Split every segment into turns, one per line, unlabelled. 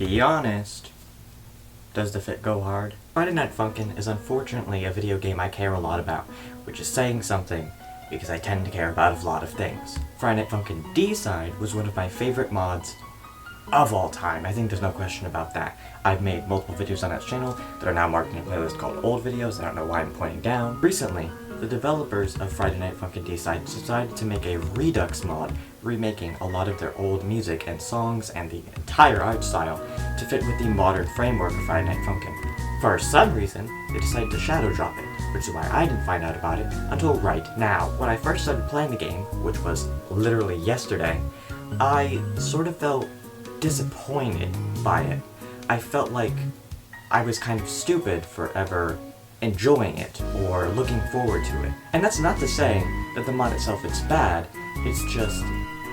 Be honest. Does the fit go hard? Friday Night Funkin' is unfortunately a video game I care a lot about, which is saying something, because I tend to care about a lot of things. Friday Night Funkin' D-Side was one of my favorite mods of all time. I think there's no question about that. I've made multiple videos on that channel that are now marked in a playlist called Old Videos. I don't know why I'm pointing down. Recently, the developers of Friday Night Funkin' D-Side decided to make a Redux mod, remaking a lot of their old music and songs and the entire art style to fit with the modern framework of Friday Night Funkin'. For some reason, they decided to shadow drop it, which is why I didn't find out about it until right now. When I first started playing the game, which was literally yesterday, I sort of felt disappointed by it. I felt like I was kind of stupid for ever enjoying it or looking forward to it. And that's not to say that the mod itself is bad, it's just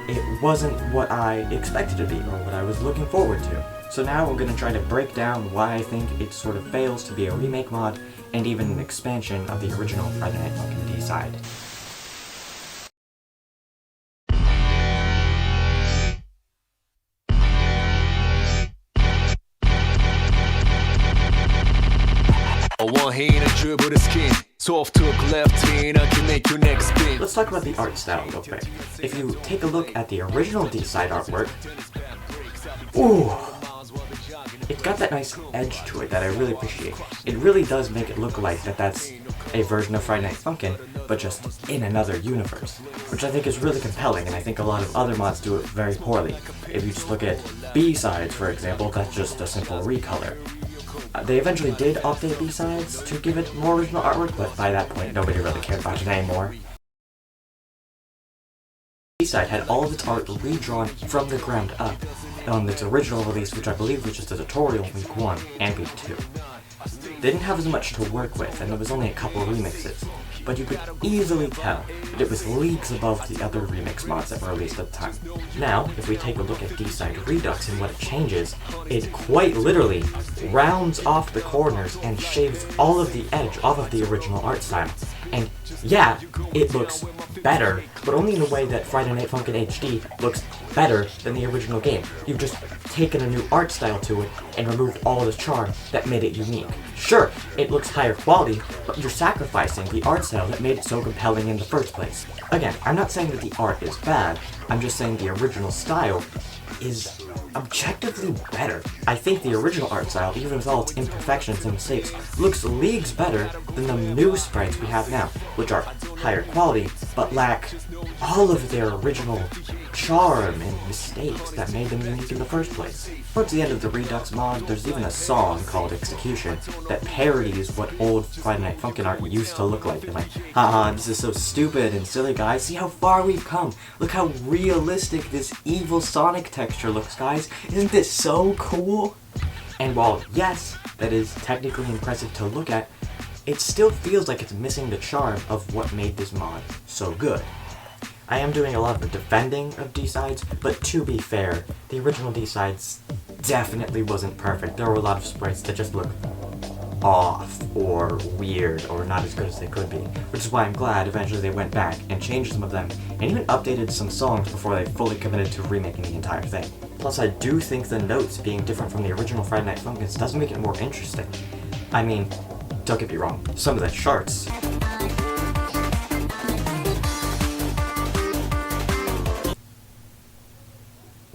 it wasn't what I expected to be or what I was looking forward to. So now I'm going to try to break down why I think it sort of fails to be a remake mod and even an expansion of the original Friday Night Funkin' D-Side.
One hand and dribble the skin. Soft hook left hand, I can make your neck spin.
Let's talk about the art style real quick. If you take a look at the original D-Side artwork, ooh, it's got that nice edge to it that I really appreciate. It really does make it look like that's a version of Friday Night Funkin', but just in another universe, which I think is really compelling, and I think a lot of other mods do it very poorly. If you just look at B-Sides, for example, that's just a simple recolor. They eventually did update B-Sides to give it more original artwork, but by that point nobody really cared about it anymore. B-Side had all of its art redrawn from the ground up on its original release, which I believe was just a tutorial week 1 and week 2. They didn't have as much to work with, and there was only a couple remixes, but you could easily tell that it was leagues above the other remix mods that were released at the time. Now, if we take a look at D-Side Redux and what it changes, it quite literally rounds off the corners and shaves all of the edge off of the original art style. And yeah, it looks better, but only in a way that Friday Night Funkin' HD looks better than the original game. You've just taken a new art style to it and removed all the charm that made it unique. Sure, it looks higher quality, but you're sacrificing the art style that made it so compelling in the first place. Again, I'm not saying that the art is bad, I'm just saying the original style is objectively better. I think the original art style, even with all its imperfections and mistakes, looks leagues better than the new sprites we have now, which are higher quality, but lack all of their original charm and mistakes that made them unique in the first place. Towards the end of the Redux mod, there's even a song called Execution that parodies what old Friday Night Funkin' art used to look like. They're like, haha, this is so stupid and silly, guys. See how far we've come. Look how realistic this evil Sonic texture looks, guys. Isn't this so cool? And while, yes, that is technically impressive to look at, it still feels like it's missing the charm of what made this mod so good. I am doing a lot of the defending of D-Sides, but to be fair, the original D-Sides definitely wasn't perfect. There were a lot of sprites that just look off, or weird, or not as good as they could be, which is why I'm glad eventually they went back and changed some of them, and even updated some songs before they fully committed to remaking the entire thing. Plus, I do think the notes being different from the original Friday Night Funkin' does make it more interesting. I mean, don't get me wrong, some of the charts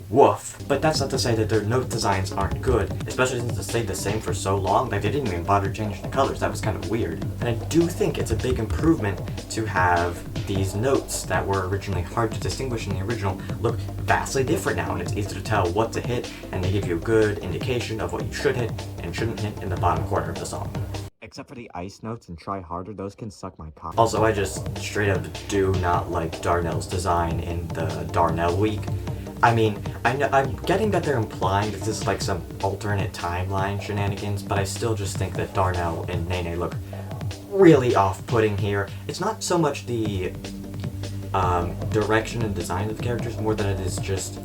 woof. But that's not to say that their note designs aren't good, especially since they stayed the same for so long. Like, they didn't even bother changing the colors. That was kind of weird. And I do think it's a big improvement to have these notes that were originally hard to distinguish in the original look vastly different now, and it's easy to tell what to hit, and they give you a good indication of what you should hit and shouldn't hit in the bottom corner of the song. Except for the ice notes and try harder, those can suck my cock. Also, I just straight up do not like Darnell's design in the Darnell week. I mean, I'm getting that they're implying that this is like some alternate timeline shenanigans, but I still just think that Darnell and Nene look really off-putting here. It's not so much the direction and design of the characters, more than it is just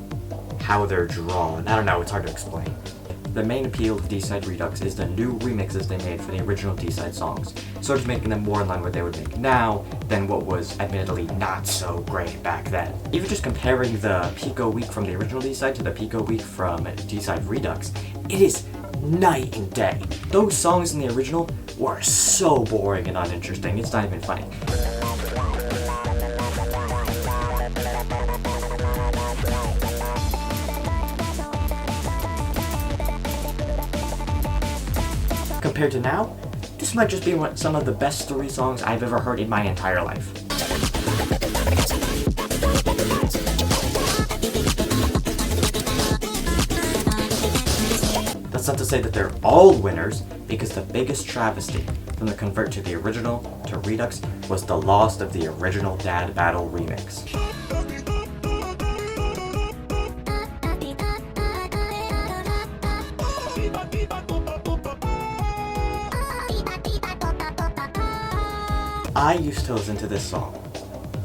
how they're drawn. I don't know, it's hard to explain. The main appeal of D-Side Redux is the new remixes they made for the original D-Side songs, sort of making them more in line with what they would make now than what was admittedly not so great back then. Even just comparing the Pico week from the original D-Side to the Pico week from D-Side Redux, it is night and day. Those songs in the original were so boring and uninteresting, it's not even funny. Compared to now, this might just be some of the best 3 songs I've ever heard in my entire life. That's not to say that they're all winners, because the biggest travesty from the convert to the original to Redux was the loss of the original Dad Battle remix. I used to listen to this song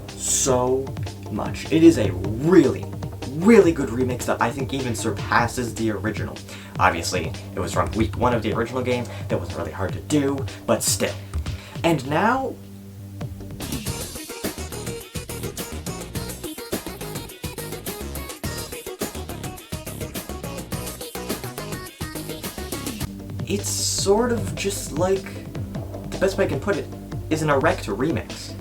so much. It is a really, really good remix that I think even surpasses the original. Obviously, it was from week 1 of the original game. That was really hard to do, but still. And now, it's sort of just like, the best way I can put it is an erect remix.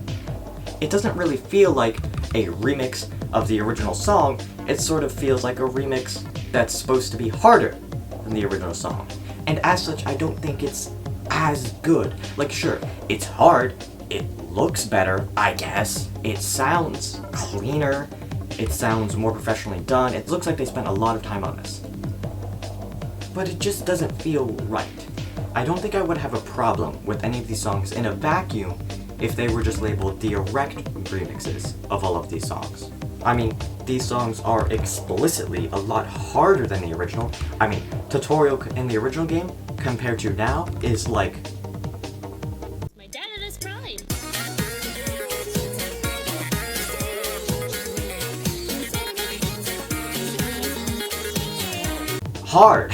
It doesn't really feel like a remix of the original song, it sort of feels like a remix that's supposed to be harder than the original song. And as such, I don't think it's as good. Like, sure, it's hard, it looks better, I guess, it sounds cleaner, it sounds more professionally done, it looks like they spent a lot of time on this. But it just doesn't feel right. I don't think I would have a problem with any of these songs in a vacuum if they were just labeled the erect remixes of all of these songs. I mean, these songs are explicitly a lot harder than the original. I mean, tutorial in the original game compared to now is like...
My dad at his prime.
hard!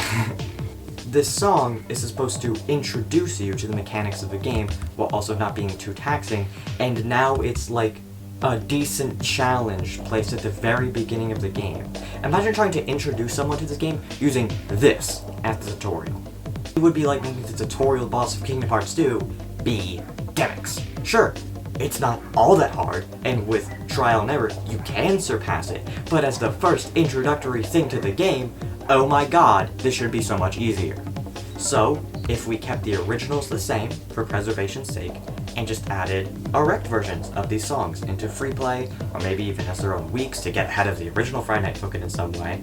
This song is supposed to introduce you to the mechanics of the game while also not being too taxing, and now it's like a decent challenge placed at the very beginning of the game. Imagine trying to introduce someone to this game using this as the tutorial. It would be like making the tutorial boss of Kingdom Hearts 2 be Demix. Sure, it's not all that hard, and with trial and error, you can surpass it, but as the first introductory thing to the game, oh my god, this should be so much easier. So, if we kept the originals the same, for preservation's sake, and just added erect versions of these songs into free play, or maybe even as their own weeks to get ahead of the original Friday Night Funkin' in some way,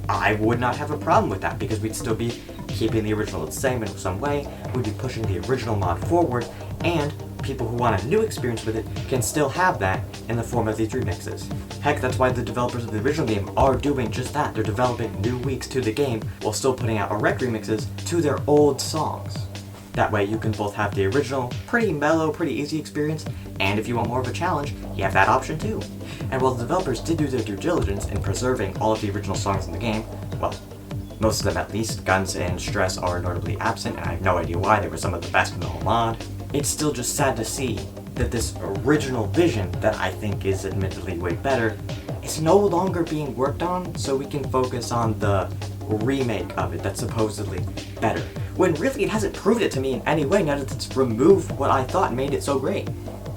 I would not have a problem with that, because we'd still be keeping the original the same in some way, we'd be pushing the original mod forward, and people who want a new experience with it can still have that in the form of these remixes. Heck, that's why the developers of the original game are doing just that. They're developing new weeks to the game while still putting out erect remixes to their old songs. That way you can both have the original, pretty mellow, pretty easy experience, and if you want more of a challenge, you have that option too. And while the developers did do their due diligence in preserving all of the original songs in the game, well, most of them at least, Guns and Stress are notably absent, and I have no idea why. They were some of the best in the whole mod. It's still just sad to see that this original vision, that I think is admittedly way better, is no longer being worked on, so we can focus on the remake of it that's supposedly better. When really it hasn't proved it to me in any way now that it's removed what I thought made it so great.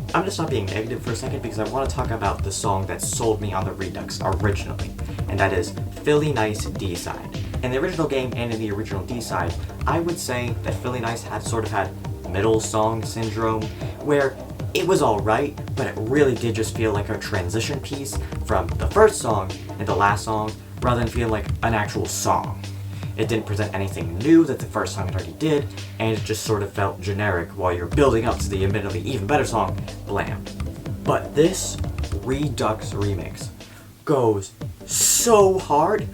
I'm gonna stop being negative for a second because I want to talk about the song that sold me on the Redux originally, and that is Philly Nice D-Side. In the original game and in the original D-Side, I would say that Philly Nice had middle song syndrome, where it was alright, but it really did just feel like a transition piece from the first song and the last song, rather than feeling like an actual song. It didn't present anything new that the first song had already did, and it just sort of felt generic while you're building up to the admittedly even better song, Blam. But this Redux remix goes so hard,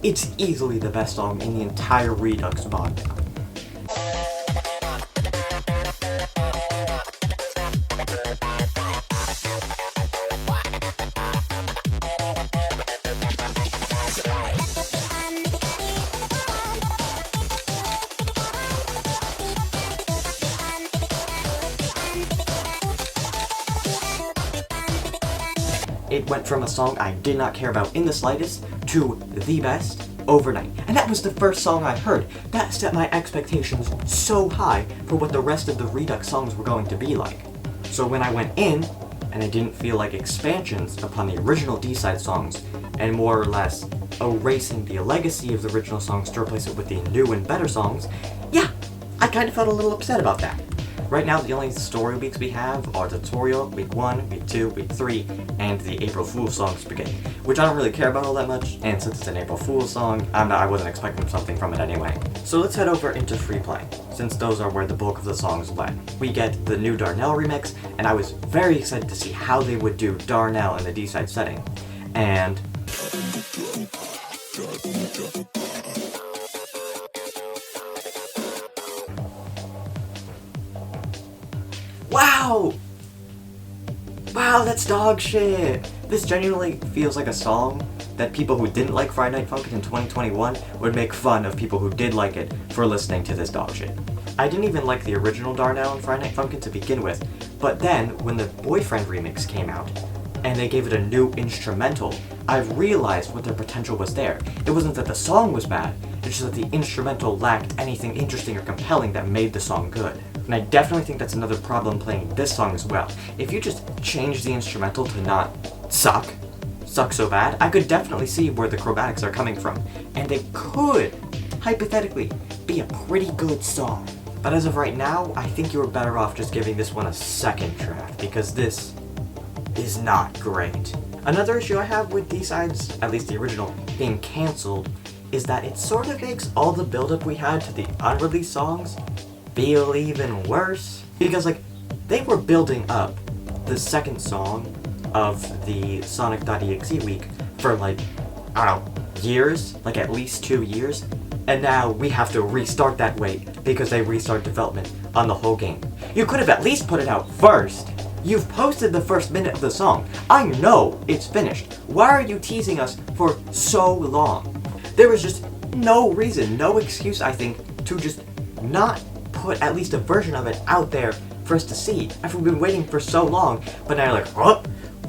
it's easily the best song in the entire Redux mod now. It went from a song I did not care about in the slightest to the best, overnight. And that was the first song I heard. That set my expectations so high for what the rest of the Redux songs were going to be like. So when I went in, and I didn't feel like expansions upon the original D-Side songs, and more or less erasing the legacy of the original songs to replace it with the new and better songs, yeah, I kind of felt a little upset about that. Right now, the only story weeks we have are Tutorial, Week 1, Week 2, Week 3, and the April Fool's song Spaghetti, which I don't really care about all that much, and since it's an April Fool's song, I wasn't expecting something from it anyway. So let's head over into Free Play, since those are where the bulk of the songs led. We get the new Darnell remix, and I was very excited to see how they would do Darnell in the D-Side setting. And wow! Wow, that's dog shit! This genuinely feels like a song that people who didn't like Friday Night Funkin' in 2021 would make fun of people who did like it for listening to this dog shit. I didn't even like the original Darnell and Friday Night Funkin' to begin with, but then when the Boyfriend remix came out, and they gave it a new instrumental, I realized what their potential was there. It wasn't that the song was bad, it's just that the instrumental lacked anything interesting or compelling that made the song good. And I definitely think that's another problem playing this song as well. If you just change the instrumental to not suck so bad, I could definitely see where the chromatics are coming from. And they could, hypothetically, be a pretty good song. But as of right now, I think you were better off just giving this one a second draft, because this is not great. Another issue I have with D-Sides, at least the original, being cancelled, is that it sort of makes all the build-up we had to the unreleased songs feel even worse. Because, like, they were building up the second song of the Sonic.exe week for, like, I don't know, years, like at least 2 years, and now we have to restart that wait because they restart development on the whole game. You could have at least put it out first. You've posted the first minute of the song. I know it's finished. Why are you teasing us for so long? There was just no reason, no excuse, I think, to just not put at least a version of it out there for us to see after we've been waiting for so long. But now you're like, oh,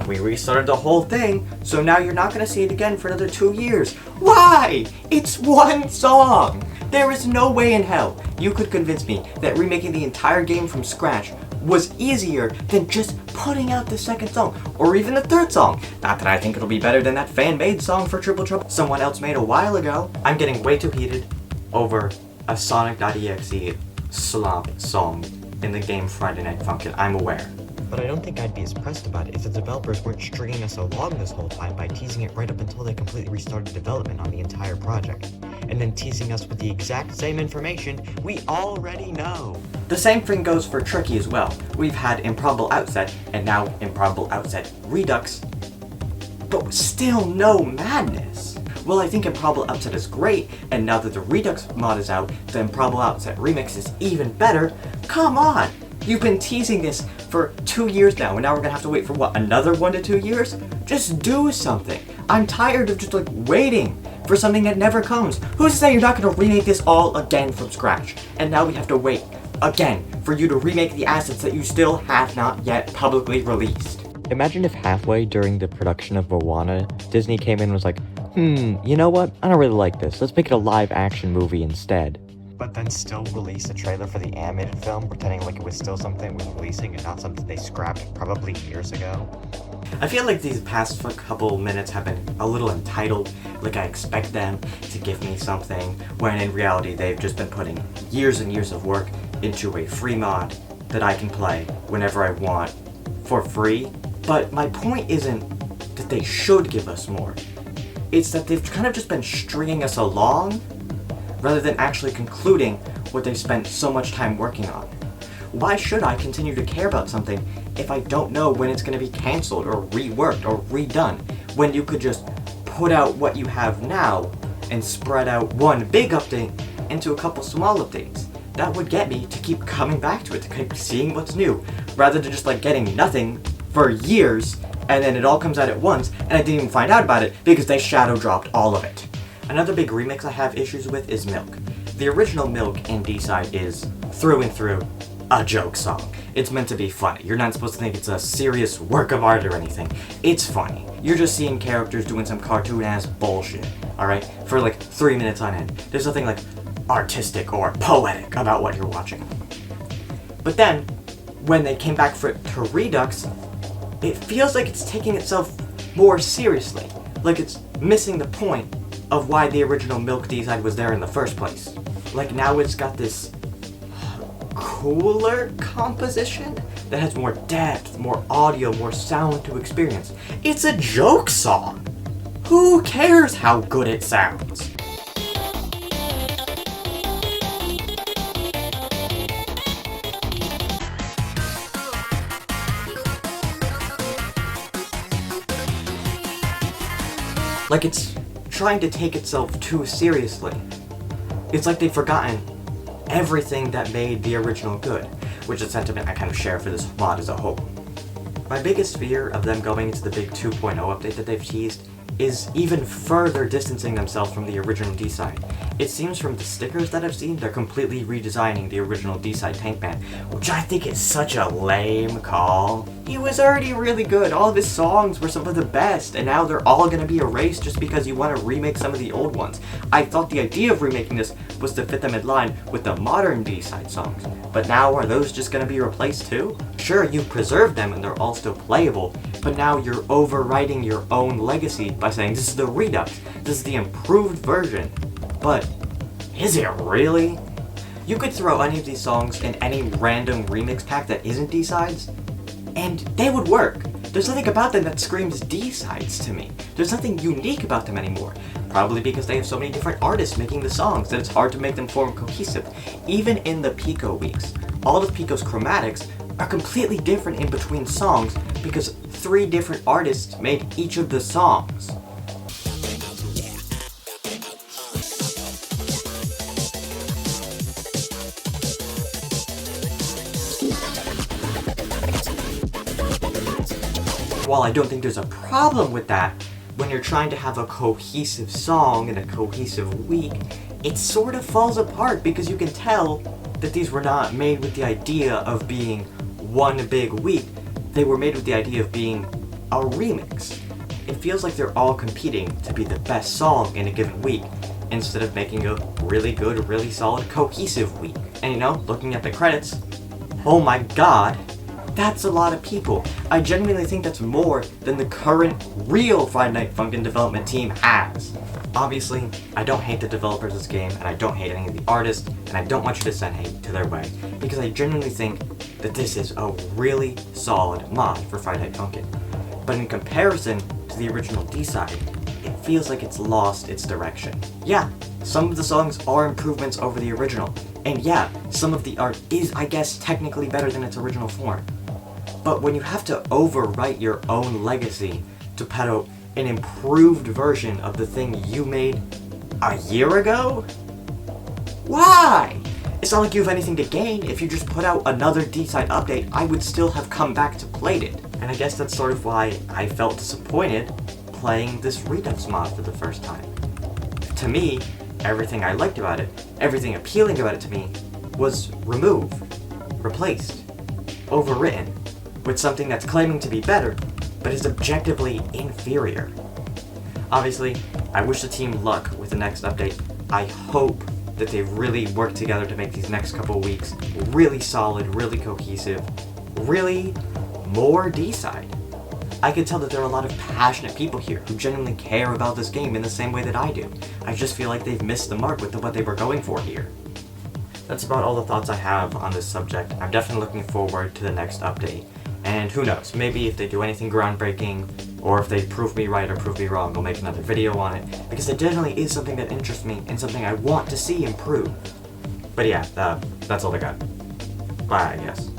we restarted the whole thing, so now you're not going to see it again for another 2 years. Why? It's one song! There is no way in hell you could convince me that remaking the entire game from scratch was easier than just putting out the second song, or even the third song. Not that I think it'll be better than that fan-made song for Triple Trouble someone else made a while ago. I'm getting way too heated over a Sonic.exe slop song in the game Friday Night Funkin', I'm aware. But I don't think I'd be as pressed about it if the developers weren't stringing us along this whole time by teasing it right up until they completely restarted development on the entire project, and then teasing us with the exact same information we already know. The same thing goes for Tricky as well. We've had Improbable Outset, and now Improbable Outset Redux, but still no madness. Well, I think Improbable Outset is great, and now that the Redux mod is out, the Improbable Outset remix is even better. Come on! You've been teasing this for 2 years now, and now we're gonna have to wait for what, another 1 to 2 years? Just do something. I'm tired of just like waiting for something that never comes. Who's to say you're not gonna remake this all again from scratch? And now we have to wait again for you to remake the assets that you still have not yet publicly released. Imagine if halfway during the production of Moana, Disney came in and was like, you know what? I don't really like this. Let's make it a live action movie instead. But then still release a trailer for the animated film, pretending like it was still something that was releasing and not something they scrapped probably years ago. I feel like these past couple minutes have been a little entitled, like I expect them to give me something, when in reality they've just been putting years and years of work into a free mod that I can play whenever I want for free. But my point isn't that they should give us more. It's that they've kind of just been stringing us along rather than actually concluding what they've spent so much time working on. Why should I continue to care about something if I don't know when it's going to be cancelled or reworked or redone, when you could just put out what you have now and spread out one big update into a couple small updates? That would get me to keep coming back to it, to keep seeing what's new, rather than just like getting nothing for years and then it all comes out at once and I didn't even find out about it because they shadow dropped all of it. Another big remix I have issues with is Milk. The original Milk in D-Side is, through and through, a joke song. It's meant to be funny. You're not supposed to think it's a serious work of art or anything. It's funny. You're just seeing characters doing some cartoon-ass bullshit, alright? For like 3 minutes on end. There's nothing like artistic or poetic about what you're watching. But then, when they came back for it to Redux, it feels like it's taking itself more seriously. Like it's missing the point of why the original Milk D-Side was there in the first place. Like now it's got this cooler composition that has more depth, more audio, more sound to experience. It's a joke song! Who cares how good it sounds? Like it's trying to take itself too seriously. It's like they've forgotten everything that made the original good, which is a sentiment I kind of share for this mod as a whole. My biggest fear of them going into the big 2.0 update that they've teased is even further distancing themselves from the original D-Side. It seems from the stickers that I've seen, they're completely redesigning the original D-Side Tank Man, which I think is such a lame call. He was already really good, all of his songs were some of the best, and now they're all gonna be erased just because you want to remake some of the old ones. I thought the idea of remaking this was to fit them in line with the modern D-Side songs, but now are those just gonna be replaced too? Sure, you've preserved them and they're all still playable, but now you're overwriting your own legacy by saying this is the Redux, this is the improved version. But is it really? You could throw any of these songs in any random remix pack that isn't D-Sides, and they would work. There's nothing about them that screams D-Sides to me. There's nothing unique about them anymore. Probably because they have so many different artists making the songs that it's hard to make them form cohesive. Even in the Pico weeks, all of Pico's chromatics are completely different in between songs because 3 different artists made each of the songs. While I don't think there's a problem with that, when you're trying to have a cohesive song in a cohesive week, it sort of falls apart because you can tell that these were not made with the idea of being one big week. They were made with the idea of being a remix. It feels like they're all competing to be the best song in a given week, instead of making a really good, really solid, cohesive week. And you know, looking at the credits, oh my god, that's a lot of people. I genuinely think that's more than the current real Friday Night Funkin' development team has. Obviously, I don't hate the developers of this game, and I don't hate any of the artists, and I don't want you to send hate to their way, because I genuinely think that this is a really solid mod for Friday Night Funkin'. But in comparison to the original D-Side, it feels like it's lost its direction. Yeah, some of the songs are improvements over the original, and yeah, some of the art is, I guess, technically better than its original form. But when you have to overwrite your own legacy to put out an improved version of the thing you made a year ago? Why? It's not like you have anything to gain. If you just put out another D-Side update, I would still have come back to played it. And I guess that's sort of why I felt disappointed playing this Redux mod for the first time. To me, everything I liked about it, everything appealing about it to me, was removed, replaced, overwritten, with something that's claiming to be better, but is objectively inferior. Obviously, I wish the team luck with the next update. I hope that they really work together to make these next couple weeks really solid, really cohesive, really more D-Side. I can tell that there are a lot of passionate people here who genuinely care about this game in the same way that I do. I just feel like they've missed the mark with what they were going for here. That's about all the thoughts I have on this subject. I'm definitely looking forward to the next update. And who knows, maybe if they do anything groundbreaking, or if they prove me right or prove me wrong, I'll make another video on it, because it definitely is something that interests me and something I want to see improve. But yeah, that's all I got. Bye, I guess.